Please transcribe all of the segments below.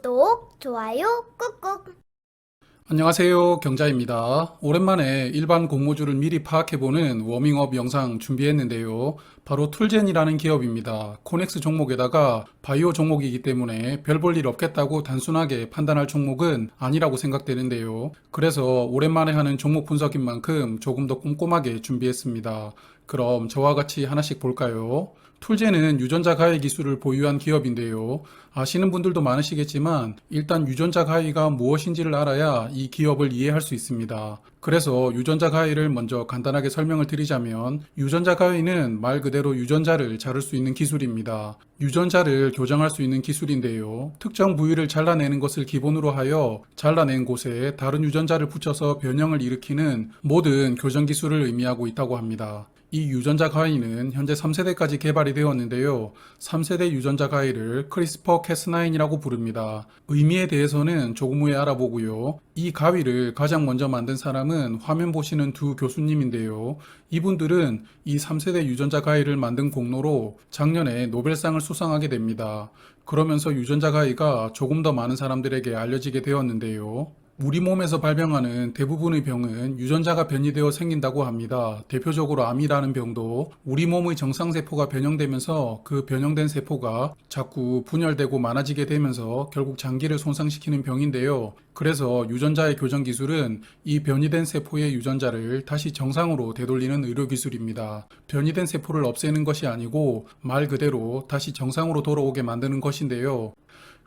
구독, 좋아요 꾹꾹. 안녕하세요. 경자입니다. 오랜만에 일반 공모주를 미리 파악해보는 워밍업 영상 준비했는데요. 바로 툴젠이라는 기업입니다. 코넥스 종목에다가 바이오 종목이기 때문에 별 볼 일 없겠다고 단순하게 판단할 종목은 아니라고 생각되는데요. 그래서 오랜만에 하는 종목 분석인 만큼 조금 더 꼼꼼하게 준비했습니다. 그럼 저와 같이 하나씩 볼까요? 툴젠은 유전자 가해 기술을 보유한 기업인데요. 아시는 분들도 많으시겠지만 일단 유전자 가해가 무엇인지를 알아야 이 기업을 이해할 수 있습니다. 그래서 유전자 가해를 먼저 간단하게 설명을 드리자면 유전자 가해는 말 그대로 유전자를 자를 수 있는 기술입니다. 유전자를 교정할 수 있는 기술인데요. 특정 부위를 잘라내는 것을 기본으로 하여 잘라낸 곳에 다른 유전자를 붙여서 변형을 일으키는 모든 교정 기술을 의미하고 있다고 합니다. 이 유전자 가위는 현재 3세대까지 개발이 되었는데요. 3세대 유전자 가위를 크리스퍼 캐스9이라고 부릅니다. 의미에 대해서는 조금 후에 알아보고요. 이 가위를 가장 먼저 만든 사람은 화면 보시는 두 교수님인데요. 이분들은 이 3세대 유전자 가위를 만든 공로로 작년에 노벨상을 수상하게 됩니다. 그러면서 유전자 가위가 조금 더 많은 사람들에게 알려지게 되었는데요. 우리 몸에서 발병하는 대부분의 병은 유전자가 변이되어 생긴다고 합니다. 대표적으로 암이라는 병도 우리 몸의 정상세포가 변형되면서 그 변형된 세포가 자꾸 분열되고 많아지게 되면서 결국 장기를 손상시키는 병인데요. 그래서 유전자의 교정 기술은 이 변이된 세포의 유전자를 다시 정상으로 되돌리는 의료기술입니다. 변이된 세포를 없애는 것이 아니고 말 그대로 다시 정상으로 돌아오게 만드는 것인데요.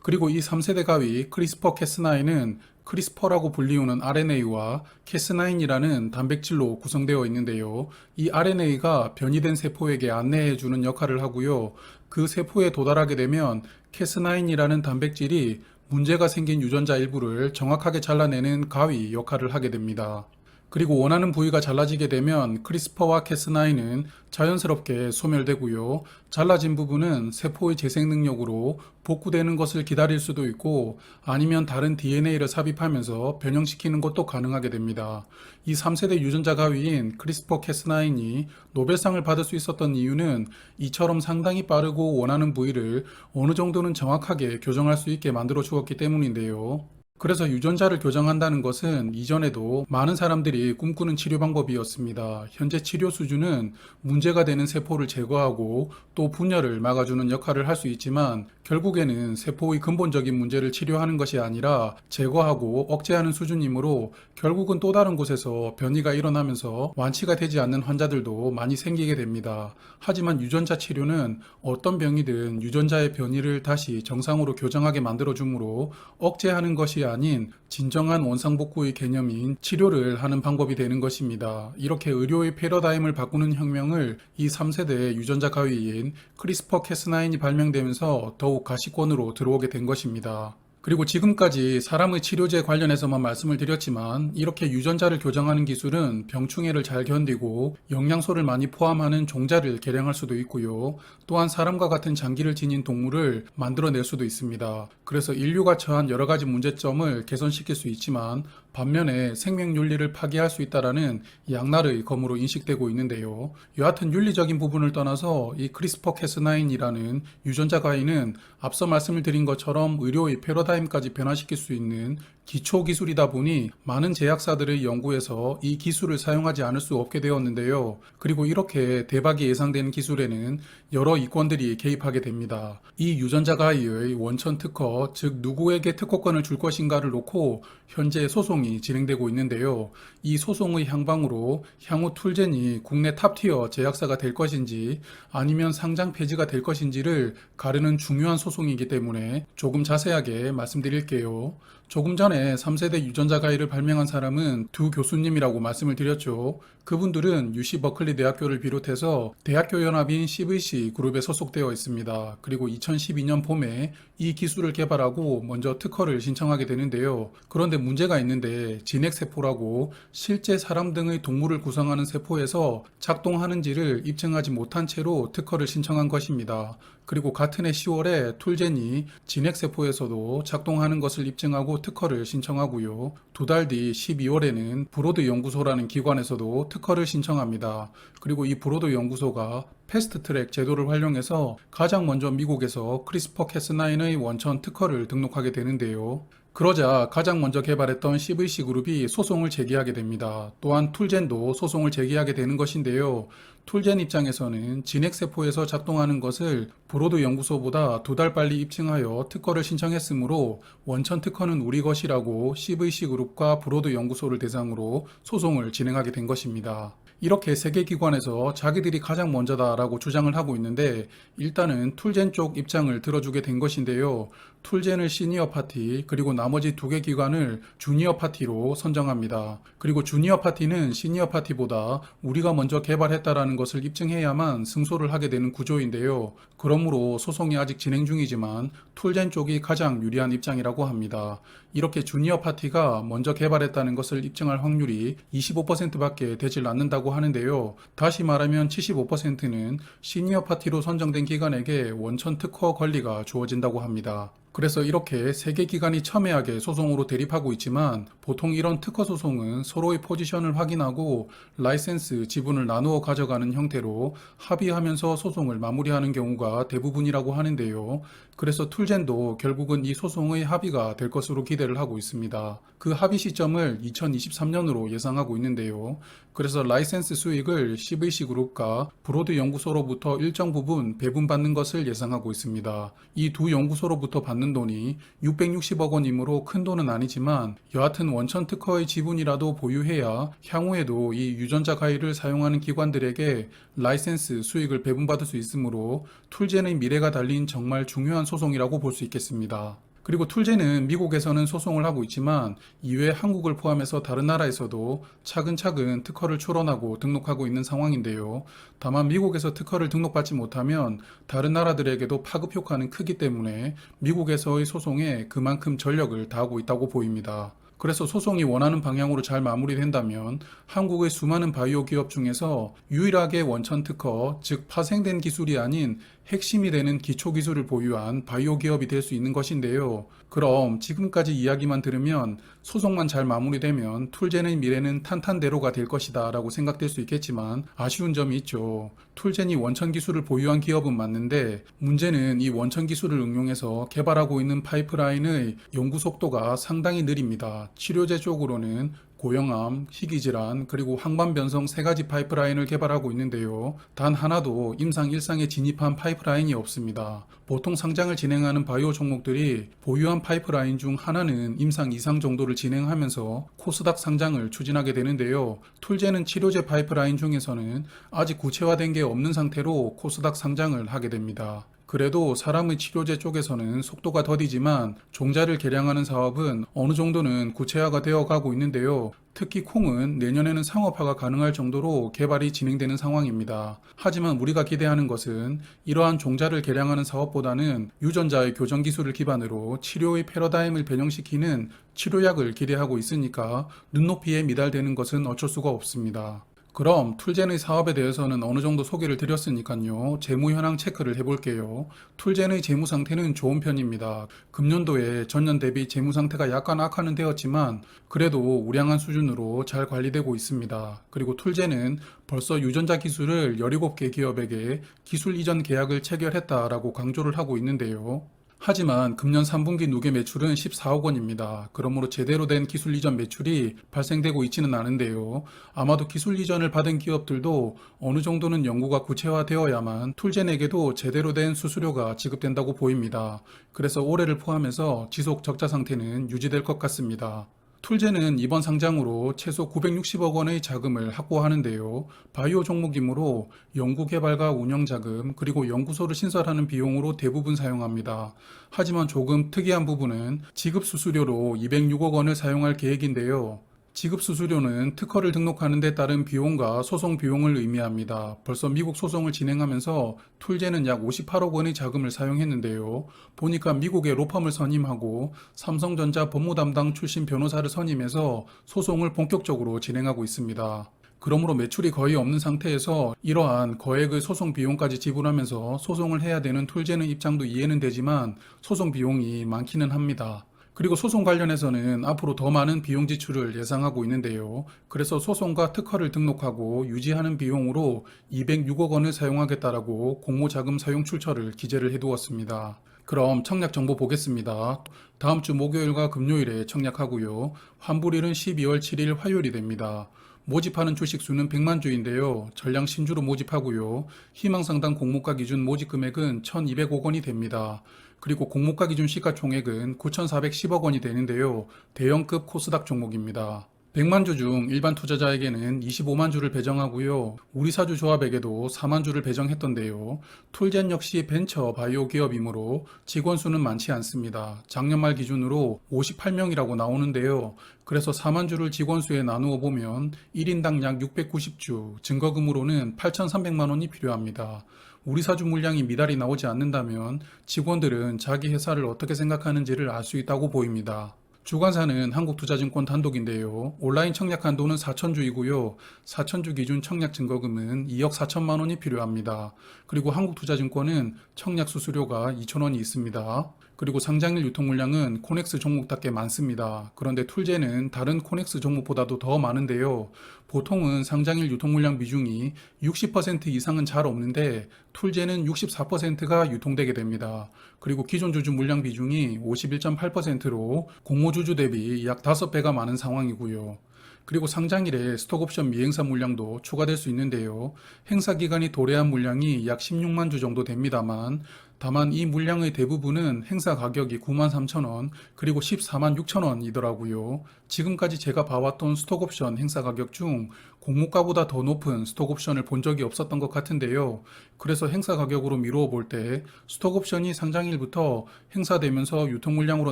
그리고 이 3세대 가위 크리스퍼 캐스9은 크리스퍼라고 불리우는 RNA와 캐스9이라는 단백질로 구성되어 있는데요. 이 RNA가 변이된 세포에게 안내해주는 역할을 하고요. 그 세포에 도달하게 되면 캐스9이라는 단백질이 문제가 생긴 유전자 일부를 정확하게 잘라내는 가위 역할을 하게 됩니다. 그리고 원하는 부위가 잘라지게 되면 크리스퍼와 캐스9은 자연스럽게 소멸되고요. 잘라진 부분은 세포의 재생 능력으로 복구되는 것을 기다릴 수도 있고 아니면 다른 DNA를 삽입하면서 변형시키는 것도 가능하게 됩니다. 이 3세대 유전자 가위인 크리스퍼 캐스9이 노벨상을 받을 수 있었던 이유는 이처럼 상당히 빠르고 원하는 부위를 어느 정도는 정확하게 교정할 수 있게 만들어 주었기 때문인데요. 그래서 유전자를 교정한다는 것은 이전에도 많은 사람들이 꿈꾸는 치료 방법이었습니다. 현재 치료 수준은 문제가 되는 세포를 제거하고 또 분열을 막아주는 역할을 할 수 있지만 결국에는 세포의 근본적인 문제를 치료하는 것이 아니라 제거하고 억제하는 수준이므로 결국은 또 다른 곳에서 변이가 일어나면서 완치가 되지 않는 환자들도 많이 생기게 됩니다. 하지만 유전자 치료는 어떤 병이든 유전자의 변이를 다시 정상으로 교정하게 만들어주므로 억제하는 것이 아닌 진정한 원상복구의 개념인 치료를 하는 방법이 되는 것입니다. 이렇게 의료의 패러다임을 바꾸는 혁명을 이 3세대 유전자 가위인 크리스퍼 캐스9이 발명되면서 더욱 가시권으로 들어오게 된 것입니다. 그리고 지금까지 사람의 치료제 관련해서만 말씀을 드렸지만 이렇게 유전자를 교정하는 기술은 병충해를 잘 견디고 영양소를 많이 포함하는 종자를 개량할 수도 있고요. 또한 사람과 같은 장기를 지닌 동물을 만들어낼 수도 있습니다. 그래서 인류가 처한 여러 가지 문제점을 개선시킬 수 있지만 반면에 생명윤리를 파괴할 수 있다는 양날의 검으로 인식되고 있는데요. 여하튼 윤리적인 부분을 떠나서 이 크리스퍼 캐스9이라는 유전자 가위는 앞서 말씀을 드린 것처럼 의료의 패러다임까지 변화시킬 수 있는 기초 기술이다 보니 많은 제약사들의 연구에서 이 기술을 사용하지 않을 수 없게 되었는데요. 그리고 이렇게 대박이 예상되는 기술에는 여러 이권들이 개입하게 됩니다. 이 유전자 가위의 원천 특허, 즉 누구에게 특허권을 줄 것인가를 놓고 현재 소송이 진행되고 있는데요. 이 소송의 향방으로 향후 툴젠이 국내 탑티어 제약사가 될 것인지 아니면 상장 폐지가 될 것인지를 가르는 중요한 소송이기 때문에 조금 자세하게 말씀드릴게요. 조금 전에 3세대 유전자 가위를 발명한 사람은 두 교수님이라고 말씀을 드렸죠. 그분들은 UC 버클리 대학교를 비롯해서 대학교 연합인 CVC 그룹에 소속되어 있습니다. 그리고 2012년 봄에 이 기술을 개발하고 먼저 특허를 신청하게 되는데요. 그런데 문제가 있는데 진핵세포라고 실제 사람 등의 동물을 구성하는 세포에서 작동하는지를 입증하지 못한 채로 특허를 신청한 것입니다. 그리고 같은 해 10월에 툴젠이 진핵세포에서도 작동하는 것을 입증하고 가지고 특허를 신청하고요. 두 달 뒤 12월에는 브로드 연구소라는 기관에서도 특허를 신청합니다. 그리고 이 브로드 연구소가 패스트 트랙 제도를 활용해서 가장 먼저 미국에서 크리스퍼 캐스9의 원천 특허를 등록하게 되는데요. 그러자 가장 먼저 개발했던 CVC 그룹이 소송을 제기하게 됩니다. 또한 툴젠도 소송을 제기하게 되는 것인데요. 툴젠 입장에서는 진핵세포에서 작동하는 것을 브로드 연구소보다 두 달 빨리 입증하여 특허를 신청했으므로 원천 특허는 우리 것이라고 CVC 그룹과 브로드 연구소를 대상으로 소송을 진행하게 된 것입니다. 이렇게 세 개 기관에서 자기들이 가장 먼저다라고 주장을 하고 있는데 일단은 툴젠 쪽 입장을 들어주게 된 것인데요. 툴젠을 시니어 파티 그리고 나머지 두 개 기관을 주니어 파티로 선정합니다. 그리고 주니어 파티는 시니어 파티보다 우리가 먼저 개발했다라는 것을 입증해야만 승소를 하게 되는 구조인데요. 그러므로 소송이 아직 진행 중이지만 툴젠 쪽이 가장 유리한 입장이라고 합니다. 이렇게 주니어 파티가 먼저 개발했다는 것을 입증할 확률이 25%밖에 되질 않는다고 하는데요. 다시 말하면 75%는 시니어 파티로 선정된 기관에게 원천 특허 권리가 주어진다고 합니다. 그래서 이렇게 세 개 기관이 첨예하게 소송으로 대립하고 있지만 보통 이런 특허 소송은 서로의 포지션을 확인하고 라이센스 지분을 나누어 가져가는 형태로 합의하면서 소송을 마무리하는 경우가 대부분이라고 하는데요. 그래서 툴젠도 결국은 이 소송의 합의가 될 것으로 기대를 하고 있습니다. 그 합의 시점을 2023년으로 예상하고 있는데요. 그래서 라이센스 수익을 CVC 그룹과 브로드 연구소로부터 일정 부분 배분받는 것을 예상하고 있습니다. 이 두 연구소로부터 받는 돈이 660억 원이므로 큰 돈은 아니지만 여하튼 원천 특허의 지분이라도 보유해야 향후에도 이 유전자 가위를 사용하는 기관들에게 라이센스 수익을 배분받을 수 있으므로 툴젠의 미래가 달린 정말 중요한 소송이라고 볼 수 있겠습니다. 그리고 툴젠은 미국에서는 소송을 하고 있지만 이외 한국을 포함해서 다른 나라에서도 차근차근 특허를 출원하고 등록하고 있는 상황인데요. 다만 미국에서 특허를 등록받지 못하면 다른 나라들에게도 파급 효과는 크기 때문에 미국에서의 소송에 그만큼 전력을 다하고 있다고 보입니다. 그래서 소송이 원하는 방향으로 잘 마무리된다면 한국의 수많은 바이오 기업 중에서 유일하게 원천 특허, 즉 파생된 기술이 아닌 핵심이 되는 기초 기술을 보유한 바이오 기업이 될 수 있는 것인데요. 그럼 지금까지 이야기만 들으면 소송만 잘 마무리되면 툴젠의 미래는 탄탄대로가 될 것이다 라고 생각될 수 있겠지만 아쉬운 점이 있죠. 툴젠이 원천 기술을 보유한 기업은 맞는데 문제는 이 원천 기술을 응용해서 개발하고 있는 파이프라인의 연구 속도가 상당히 느립니다. 치료제 쪽으로는 고형암, 희귀질환, 그리고 항반변성 세 가지 파이프라인을 개발하고 있는데요. 단 하나도 임상 1상에 진입한 파이프라인이 없습니다. 보통 상장을 진행하는 바이오 종목들이 보유한 파이프라인 중 하나는 임상 2상 정도를 진행하면서 코스닥 상장을 추진하게 되는데요. 툴젠은 치료제 파이프라인 중에서는 아직 구체화된 게 없는 상태로 코스닥 상장을 하게 됩니다. 그래도 사람의 치료제 쪽에서는 속도가 더디지만 종자를 개량하는 사업은 어느 정도는 구체화가 되어 가고 있는데요. 특히 콩은 내년에는 상업화가 가능할 정도로 개발이 진행되는 상황입니다. 하지만 우리가 기대하는 것은 이러한 종자를 개량하는 사업보다는 유전자의 교정 기술을 기반으로 치료의 패러다임을 변형시키는 치료약을 기대하고 있으니까 눈높이에 미달되는 것은 어쩔 수가 없습니다. 그럼 툴젠의 사업에 대해서는 어느 정도 소개를 드렸으니까요. 재무 현황 체크를 해볼게요. 툴젠의 재무 상태는 좋은 편입니다. 금년도에 전년 대비 재무 상태가 약간 악화는 되었지만 그래도 우량한 수준으로 잘 관리되고 있습니다. 그리고 툴젠은 벌써 유전자 기술을 17개 기업에게 기술 이전 계약을 체결했다라고 강조를 하고 있는데요. 하지만 금년 3분기 누계 매출은 14억 원입니다. 그러므로 제대로 된 기술 이전 매출이 발생되고 있지는 않은데요. 아마도 기술 이전을 받은 기업들도 어느 정도는 연구가 구체화되어야만 툴젠에게도 제대로 된 수수료가 지급된다고 보입니다. 그래서 올해를 포함해서 지속 적자 상태는 유지될 것 같습니다. 툴젠은 이번 상장으로 최소 960억 원의 자금을 확보하는데요. 바이오 종목이므로 연구개발과 운영자금 그리고 연구소를 신설하는 비용으로 대부분 사용합니다. 하지만 조금 특이한 부분은 지급수수료로 206억 원을 사용할 계획인데요. 지급수수료는 특허를 등록하는 데 따른 비용과 소송 비용을 의미합니다. 벌써 미국 소송을 진행하면서 툴젠은 약 58억 원의 자금을 사용했는데요. 보니까 미국의 로펌을 선임하고 삼성전자 법무담당 출신 변호사를 선임해서 소송을 본격적으로 진행하고 있습니다. 그러므로 매출이 거의 없는 상태에서 이러한 거액의 소송 비용까지 지불하면서 소송을 해야 되는 툴젠의 입장도 이해는 되지만 소송 비용이 많기는 합니다. 그리고 소송 관련해서는 앞으로 더 많은 비용 지출을 예상하고 있는데요. 그래서 소송과 특허를 등록하고 유지하는 비용으로 206억 원을 사용하겠다라고 공모자금 사용 출처를 기재를 해두었습니다. 그럼 청약 정보 보겠습니다. 다음 주 목요일과 금요일에 청약하고요. 환불일은 12월 7일 화요일이 됩니다. 모집하는 주식 수는 100만 주인데요. 전량 신주로 모집하고요. 희망상당 공모가 기준 모집 금액은 1,200억 원이 됩니다. 그리고 공모가 기준 시가총액은 9,410억 원이 되는데요. 대형급 코스닥 종목입니다. 100만 주 중 일반 투자자에게는 25만 주를 배정하고요. 우리 사주 조합에게도 4만 주를 배정했던데요. 툴젠 역시 벤처 바이오 기업이므로 직원 수는 많지 않습니다. 작년 말 기준으로 58명이라고 나오는데요. 그래서 4만 주를 직원 수에 나누어 보면 1인당 약 690주, 증거금으로는 8,300만 원이 필요합니다. 우리 사주 물량이 미달이 나오지 않는다면 직원들은 자기 회사를 어떻게 생각하는지를 알 수 있다고 보입니다. 주관사는 한국투자증권 단독인데요. 온라인 청약 한도는 4천주이고요. 4천주 기준 청약 증거금은 2억 4천만 원이 필요합니다. 그리고 한국투자증권은 청약 수수료가 2천 원이 있습니다. 그리고 상장일 유통 물량은 코넥스 종목답게 많습니다. 그런데 툴제는 다른 코넥스 종목보다도 더 많은데요. 보통은 상장일 유통 물량 비중이 60% 이상은 잘 없는데 툴제는 64%가 유통되게 됩니다. 그리고 기존 주주 물량 비중이 51.8%로 공모주주 대비 약 5배가 많은 상황이고요. 그리고 상장일에 스톡옵션 미행사 물량도 추가될 수 있는데요. 행사 기간이 도래한 물량이 약 16만 주 정도 됩니다만 다만 이 물량의 대부분은 행사 가격이 9만 3천 원 그리고 14만 6천 원이더라고요. 지금까지 제가 봐왔던 스톡옵션 행사 가격 중 공모가보다 더 높은 스톡옵션을 본 적이 없었던 것 같은데요. 그래서 행사 가격으로 미루어 볼 때 스톡옵션이 상장일부터 행사되면서 유통 물량으로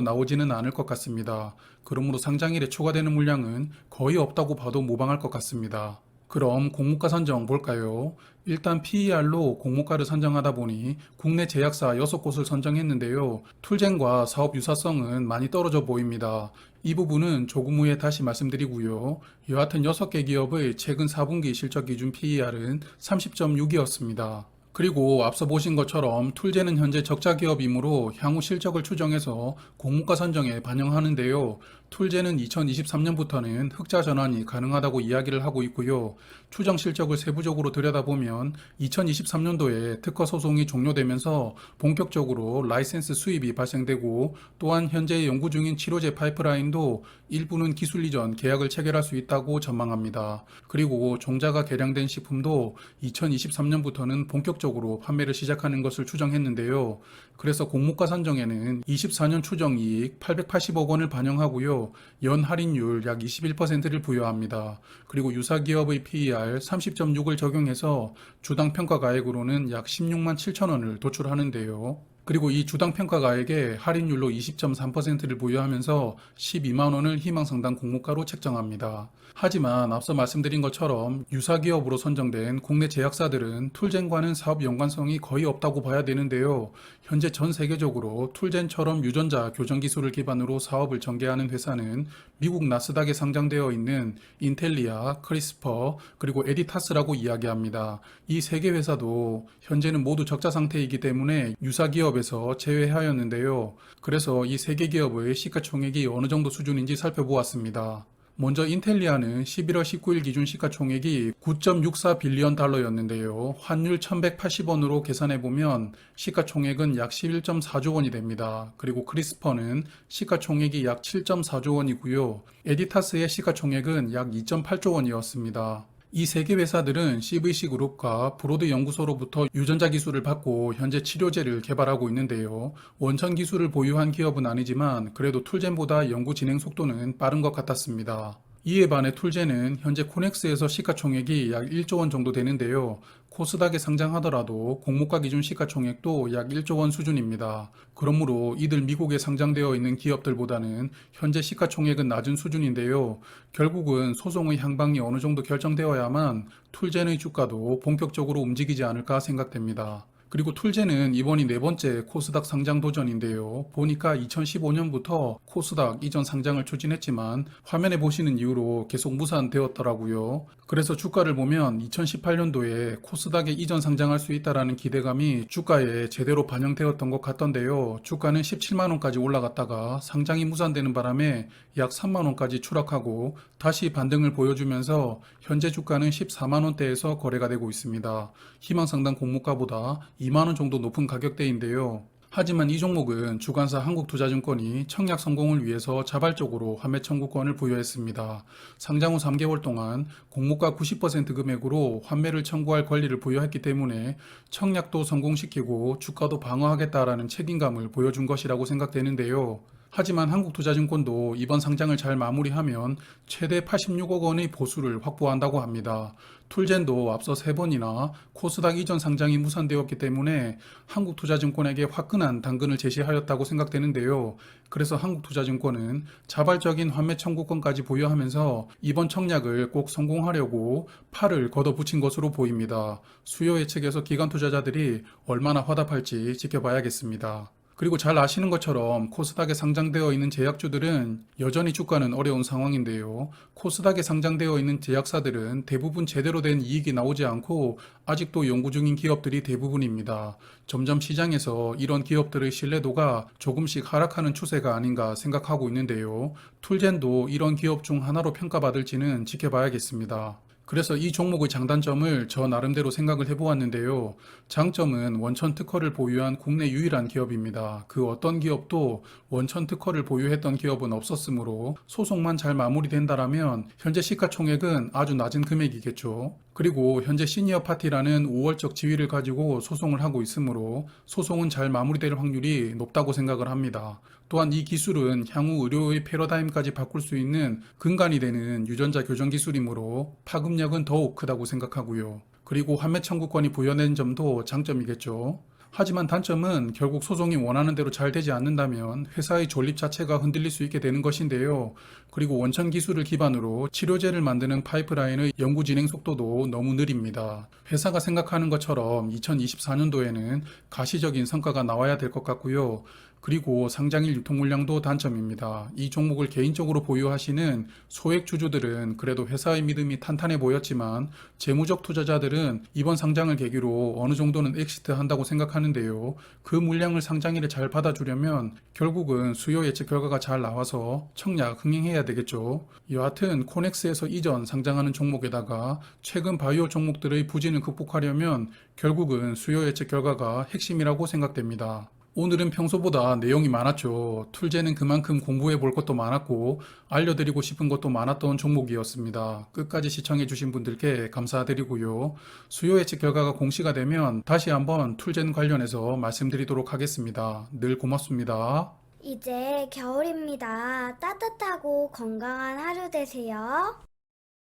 나오지는 않을 것 같습니다. 그러므로 상장일에 추가되는 물량은 거의 없다고 봐도 무방할 것 같습니다. 그럼 공모가 선정 볼까요? 일단 PER로 공모가를 선정하다 보니 국내 제약사 6곳을 선정했는데요. 툴젠과 사업 유사성은 많이 떨어져 보입니다. 이 부분은 조금 후에 다시 말씀드리고요. 여하튼 6개 기업의 최근 4분기 실적 기준 PER은 30.6이었습니다. 그리고 앞서 보신 것처럼 툴제는 현재 적자 기업이므로 향후 실적을 추정해서 공모가 선정에 반영하는데요. 툴제는 2023년부터는 흑자 전환이 가능하다고 이야기를 하고 있고요. 추정 실적을 세부적으로 들여다보면 2023년도에 특허 소송이 종료되면서 본격적으로 라이센스 수입이 발생되고 또한 현재 연구 중인 치료제 파이프라인도 일부는 기술 이전 계약을 체결할 수 있다고 전망합니다. 그리고 종자가 개량된 식품도 2023년부터는 본격적으로 판매를 시작하는 것을 추정했는데요. 그래서 공모가 선정에는 24년 추정 이익 880억 원을 반영하고요. 연 할인율 약 21%를 부여합니다. 그리고 유사 기업의 PER 30.6을 적용해서 주당 평가 가액으로는 약 16만 7천 원을 도출하는데요. 그리고 이 주당 평가 가액에 할인율로 20.3%를 부여하면서 12만 원을 희망상당 공모가로 책정합니다. 하지만 앞서 말씀드린 것처럼 유사 기업으로 선정된 국내 제약사들은 툴젠과는 사업 연관성이 거의 없다고 봐야 되는데요. 현재 전 세계적으로 툴젠처럼 유전자 교정 기술을 기반으로 사업을 전개하는 회사는 미국 나스닥에 상장되어 있는 인텔리아, 크리스퍼, 그리고 에디타스라고 이야기합니다. 이 세 개 회사도 현재는 모두 적자 상태이기 때문에 유사 기업에서 제외하였는데요. 그래서 이 세 개 기업의 시가총액이 어느 정도 수준인지 살펴보았습니다. 먼저 인텔리아는 11월 19일 기준 시가총액이 9.64 빌리언 달러였는데요. 환율 1180원으로 계산해보면 시가총액은 약 11.4조 원이 됩니다. 그리고 크리스퍼는 시가총액이 약 7.4조 원이고요. 에디타스의 시가총액은 약 2.8조 원이었습니다. 이 세 개 회사들은 CVC 그룹과 브로드 연구소로부터 유전자 기술을 받고 현재 치료제를 개발하고 있는데요. 원천 기술을 보유한 기업은 아니지만 그래도 툴젠보다 연구 진행 속도는 빠른 것 같았습니다. 이에 반해 툴젠은 현재 코넥스에서 시가총액이 약 1조 원 정도 되는데요. 코스닥에 상장하더라도 공모가 기준 시가총액도 약 1조 원 수준입니다. 그러므로 이들 미국에 상장되어 있는 기업들보다는 현재 시가총액은 낮은 수준인데요. 결국은 소송의 향방이 어느 정도 결정되어야만 툴젠의 주가도 본격적으로 움직이지 않을까 생각됩니다. 그리고 툴제는 이번이 네 번째 코스닥 상장 도전인데요. 보니까 2015년부터 코스닥 이전 상장을 추진했지만 화면에 보시는 이후로 계속 무산되었더라고요. 그래서 주가를 보면 2018년도에 코스닥에 이전 상장할 수 있다라는 기대감이 주가에 제대로 반영되었던 것 같던데요. 주가는 17만 원까지 올라갔다가 상장이 무산되는 바람에 약 3만 원까지 추락하고 다시 반등을 보여주면서 현재 주가는 14만 원대에서 거래가 되고 있습니다. 희망상당 공모가보다 2만 원 정도 높은 가격대인데요. 하지만 이 종목은 주관사 한국투자증권이 청약 성공을 위해서 자발적으로 환매 청구권을 부여했습니다. 상장 후 3개월 동안 공모가 90% 금액으로 환매를 청구할 권리를 부여했기 때문에 청약도 성공시키고 주가도 방어하겠다라는 책임감을 보여준 것이라고 생각되는데요. 하지만 한국투자증권도 이번 상장을 잘 마무리하면 최대 86억 원의 보수를 확보한다고 합니다. 툴젠도 앞서 3번이나 코스닥 이전 상장이 무산되었기 때문에 한국투자증권에게 화끈한 당근을 제시하였다고 생각되는데요. 그래서 한국투자증권은 자발적인 환매 청구권까지 보유하면서 이번 청약을 꼭 성공하려고 팔을 걷어붙인 것으로 보입니다. 수요 예측에서 기관 투자자들이 얼마나 화답할지 지켜봐야겠습니다. 그리고 잘 아시는 것처럼 코스닥에 상장되어 있는 제약주들은 여전히 주가는 어려운 상황인데요. 코스닥에 상장되어 있는 제약사들은 대부분 제대로 된 이익이 나오지 않고 아직도 연구 중인 기업들이 대부분입니다. 점점 시장에서 이런 기업들의 신뢰도가 조금씩 하락하는 추세가 아닌가 생각하고 있는데요. 툴젠도 이런 기업 중 하나로 평가받을지는 지켜봐야겠습니다. 그래서 이 종목의 장단점을 저 나름대로 생각을 해보았는데요. 장점은 원천 특허를 보유한 국내 유일한 기업입니다. 그 어떤 기업도 원천 특허를 보유했던 기업은 없었으므로 소송만 잘 마무리된다라면 현재 시가총액은 아주 낮은 금액이겠죠. 그리고 현재 시니어 파티라는 우월적 지위를 가지고 소송을 하고 있으므로 소송은 잘 마무리될 확률이 높다고 생각을 합니다. 또한 이 기술은 향후 의료의 패러다임까지 바꿀 수 있는 근간이 되는 유전자 교정 기술이므로 파급력은 더욱 크다고 생각하고요. 그리고 환매 청구권이 부여된 점도 장점이겠죠. 하지만 단점은 결국 소송이 원하는 대로 잘 되지 않는다면 회사의 존립 자체가 흔들릴 수 있게 되는 것인데요. 그리고 원천 기술을 기반으로 치료제를 만드는 파이프라인의 연구 진행 속도도 너무 느립니다. 회사가 생각하는 것처럼 2024년도에는 가시적인 성과가 나와야 될 것 같고요. 그리고 상장일 유통 물량도 단점입니다. 이 종목을 개인적으로 보유하시는 소액 주주들은 그래도 회사의 믿음이 탄탄해 보였지만 재무적 투자자들은 이번 상장을 계기로 어느 정도는 엑시트 한다고 생각하는데요. 그 물량을 상장일에 잘 받아주려면 결국은 수요 예측 결과가 잘 나와서 청약 흥행해야 되겠죠. 여하튼 코넥스에서 이전 상장하는 종목에다가 최근 바이오 종목들의 부진을 극복하려면 결국은 수요 예측 결과가 핵심이라고 생각됩니다. 오늘은 평소보다 내용이 많았죠. 툴제는 그만큼 공부해 볼 것도 많았고 알려드리고 싶은 것도 많았던 종목이었습니다. 끝까지 시청해주신 분들께 감사드리고요. 수요 예측 결과가 공시가 되면 다시 한번 툴젠 관련해서 말씀드리도록 하겠습니다. 늘 고맙습니다. 이제 겨울입니다. 따뜻하고 건강한 하루 되세요.